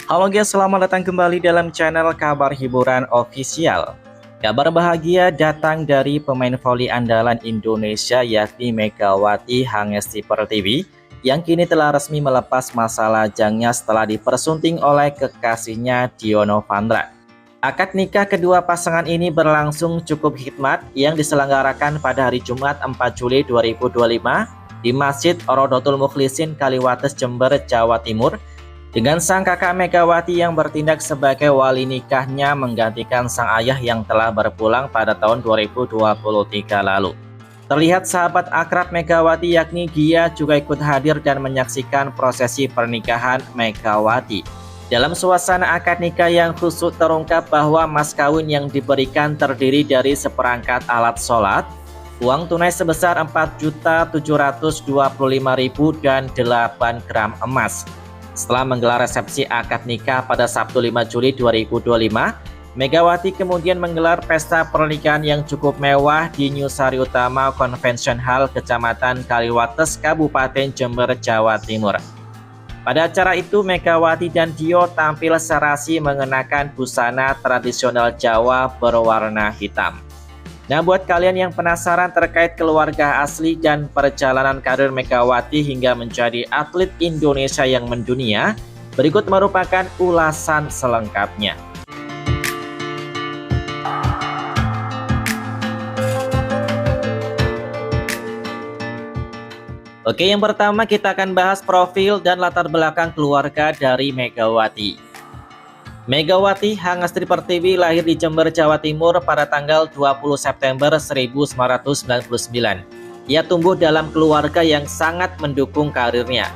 Halo guys, selamat datang kembali dalam channel Kabar Hiburan Official. Kabar bahagia datang dari pemain voli andalan Indonesia yakni Megawati Hangesti Pertiwi yang kini telah resmi melepas masa lajangnya setelah dipersunting oleh kekasihnya Diono Vandra. Akad nikah kedua pasangan ini berlangsung cukup hikmat yang diselenggarakan pada hari Jumat 4 Juli 2025 di Masjid Rodotul Mukhlisin Kaliwates, Jember, Jawa Timur, dengan sang kakak Megawati yang bertindak sebagai wali nikahnya menggantikan sang ayah yang telah berpulang pada tahun 2023 lalu. Terlihat sahabat akrab Megawati yakni Gia juga ikut hadir dan menyaksikan prosesi pernikahan Megawati. Dalam suasana akad nikah yang khusyuk terungkap bahwa mas kawin yang diberikan terdiri dari seperangkat alat sholat, uang tunai sebesar Rp4.725.000 dan 8 gram emas. Setelah menggelar resepsi akad nikah pada Sabtu 5 Juli 2025, Megawati kemudian menggelar pesta pernikahan yang cukup mewah di Nusari Utama Convention Hall, Kecamatan Kaliwates, Kabupaten Jember, Jawa Timur. Pada acara itu, Megawati dan Dio tampil serasi mengenakan busana tradisional Jawa berwarna hitam. Nah, buat kalian yang penasaran terkait keluarga asli dan perjalanan karir Megawati hingga menjadi atlet Indonesia yang mendunia, berikut merupakan ulasan selengkapnya. Oke, yang pertama kita akan bahas profil dan latar belakang keluarga dari Megawati. Megawati Hangesti Pertiwi lahir di Jember, Jawa Timur pada tanggal 20 September 1999. Ia tumbuh dalam keluarga yang sangat mendukung karirnya.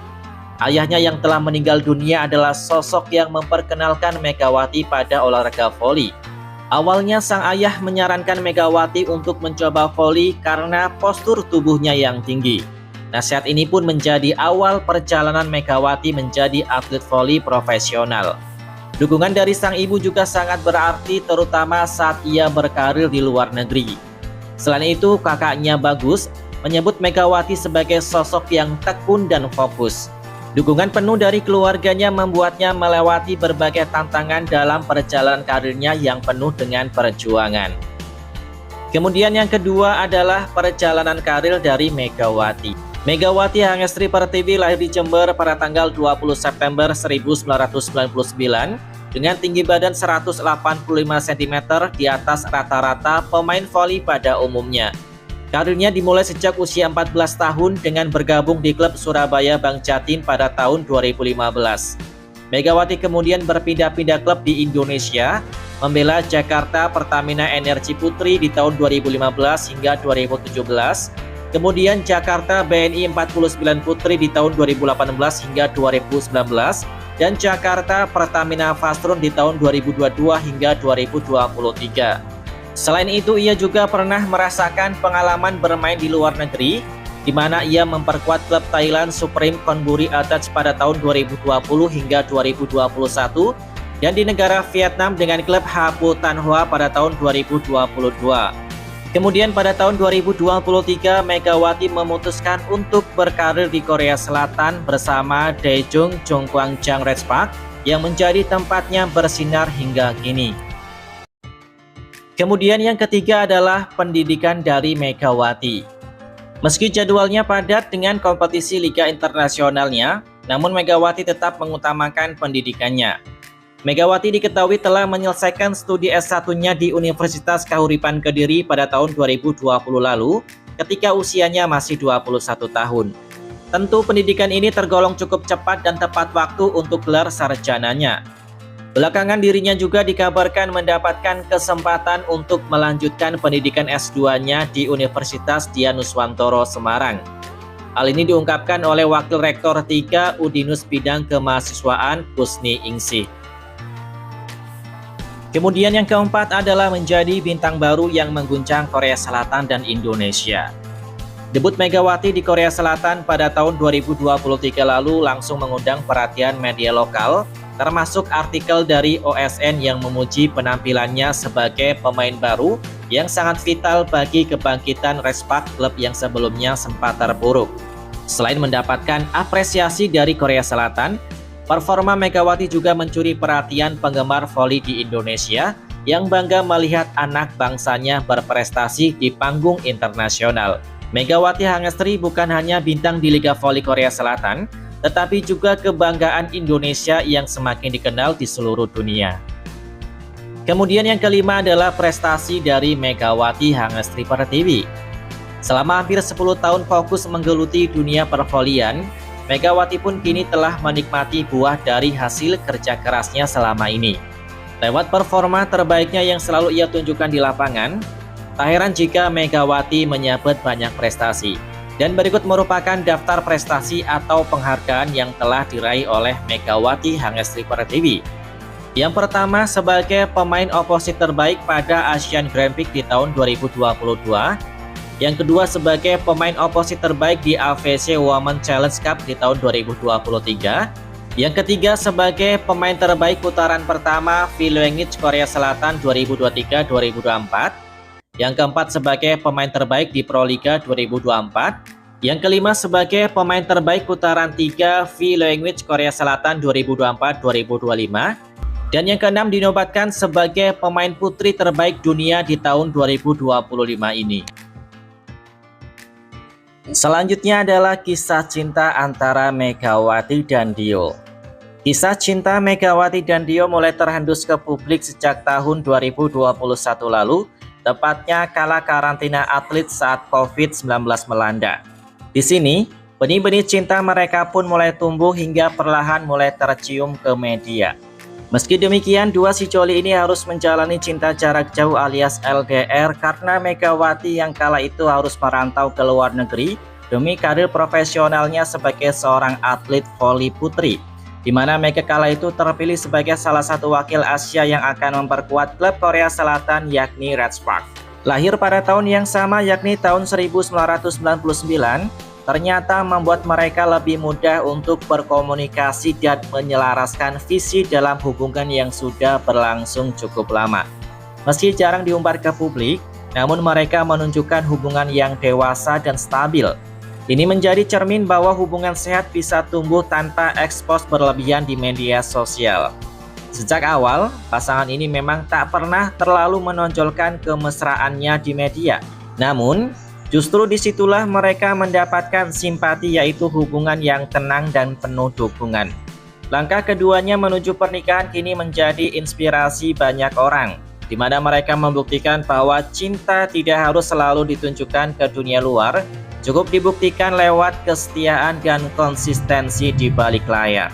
Ayahnya yang telah meninggal dunia adalah sosok yang memperkenalkan Megawati pada olahraga voli. Awalnya sang ayah menyarankan Megawati untuk mencoba voli karena postur tubuhnya yang tinggi. Nasihat ini pun menjadi awal perjalanan Megawati menjadi atlet voli profesional. Dukungan dari sang ibu juga sangat berarti terutama saat ia berkarir di luar negeri. Selain itu, kakaknya Bagus menyebut Megawati sebagai sosok yang tekun dan fokus. Dukungan penuh dari keluarganya membuatnya melewati berbagai tantangan dalam perjalanan karirnya yang penuh dengan perjuangan. Kemudian yang kedua adalah perjalanan karir dari Megawati. Megawati Hangesti Pertiwi lahir di Jember pada tanggal 20 September 1999 dengan tinggi badan 185 cm di atas rata-rata pemain voli pada umumnya. Karirnya dimulai sejak usia 14 tahun dengan bergabung di klub Surabaya Bank Jatim pada tahun 2015. Megawati kemudian berpindah-pindah klub di Indonesia, membela Jakarta Pertamina Energi Putri di tahun 2015 hingga 2017. Kemudian Jakarta BNI 49 Putri di tahun 2018 hingga 2019 dan Jakarta Pertamina Fastron di tahun 2022 hingga 2023. Selain itu, ia juga pernah merasakan pengalaman bermain di luar negeri, di mana ia memperkuat klub Thailand Supreme Konburi Attach pada tahun 2020 hingga 2021 dan di negara Vietnam dengan klub Hapo Tan Hoa pada tahun 2022. Kemudian pada tahun 2023, Megawati memutuskan untuk berkarir di Korea Selatan bersama Daejeon Jongkwangjang Red Spark yang menjadi tempatnya bersinar hingga kini. Kemudian yang ketiga adalah pendidikan dari Megawati. Meski jadwalnya padat dengan kompetisi liga internasionalnya, namun Megawati tetap mengutamakan pendidikannya. Megawati diketahui telah menyelesaikan studi S1-nya di Universitas Kahuripan Kediri pada tahun 2020 lalu ketika usianya masih 21 tahun. Tentu pendidikan ini tergolong cukup cepat dan tepat waktu untuk gelar sarjananya. Belakangan dirinya juga dikabarkan mendapatkan kesempatan untuk melanjutkan pendidikan S2-nya di Universitas Dianuswantoro Semarang. Hal ini diungkapkan oleh Wakil Rektor 3 Udinus Bidang Kemahasiswaan Kusni Ingsih. Kemudian yang keempat adalah menjadi bintang baru yang mengguncang Korea Selatan dan Indonesia. Debut Megawati di Korea Selatan pada tahun 2023 lalu langsung mengundang perhatian media lokal, termasuk artikel dari OSN yang memuji penampilannya sebagai pemain baru yang sangat vital bagi kebangkitan Respak, klub yang sebelumnya sempat terpuruk. Selain mendapatkan apresiasi dari Korea Selatan, Performa Megawati juga mencuri perhatian penggemar voli di Indonesia yang bangga melihat anak bangsanya berprestasi di panggung internasional. Megawati Hangestri bukan hanya bintang di Liga Voli Korea Selatan, tetapi juga kebanggaan Indonesia yang semakin dikenal di seluruh dunia. Kemudian yang kelima adalah prestasi dari Megawati Hangestri Pertiwi. Selama hampir 10 tahun fokus menggeluti dunia pervolian, Megawati pun kini telah menikmati buah dari hasil kerja kerasnya selama ini. Lewat performa terbaiknya yang selalu ia tunjukkan di lapangan, tak heran jika Megawati menyabet banyak prestasi. Dan berikut merupakan daftar prestasi atau penghargaan yang telah diraih oleh Megawati Hangestri Pertiwi. Yang pertama, sebagai pemain oposit terbaik pada Asian Grand Prix di tahun 2022. Yang kedua, sebagai pemain oposit terbaik di AVC Women Challenge Cup di tahun 2023. Yang ketiga, sebagai pemain terbaik putaran pertama VLOENGIT Korea Selatan 2023-2024. Yang keempat, sebagai pemain terbaik di Proliga 2024. Yang kelima, sebagai pemain terbaik putaran 3 VLOENGIT Korea Selatan 2024-2025. Dan yang keenam, dinobatkan sebagai pemain putri terbaik dunia di tahun 2025 ini. Selanjutnya adalah kisah cinta antara Megawati dan Dio. Kisah cinta Megawati dan Dio mulai terhembus ke publik sejak tahun 2021 lalu, tepatnya kala karantina atlet saat COVID-19 melanda. Di sini, benih-benih cinta mereka pun mulai tumbuh hingga perlahan mulai tercium ke media. Meski demikian, dua si Joli ini harus menjalani cinta jarak jauh alias LDR karena Megawati yang kala itu harus merantau ke luar negeri demi karir profesionalnya sebagai seorang atlet voli putri, di mana Mega kala itu terpilih sebagai salah satu wakil Asia yang akan memperkuat klub Korea Selatan yakni Red Spark. Lahir pada tahun yang sama yakni tahun 1999, ternyata membuat mereka lebih mudah untuk berkomunikasi dan menyelaraskan visi dalam hubungan yang sudah berlangsung cukup lama. Meski jarang diumbar ke publik, namun mereka menunjukkan hubungan yang dewasa dan stabil. Ini menjadi cermin bahwa hubungan sehat bisa tumbuh tanpa ekspos berlebihan di media sosial. Sejak awal, pasangan ini memang tak pernah terlalu menonjolkan kemesraannya di media. Namun, justru disitulah mereka mendapatkan simpati, yaitu hubungan yang tenang dan penuh dukungan. Langkah keduanya menuju pernikahan kini menjadi inspirasi banyak orang, di mana mereka membuktikan bahwa cinta tidak harus selalu ditunjukkan ke dunia luar, cukup dibuktikan lewat kesetiaan dan konsistensi di balik layar.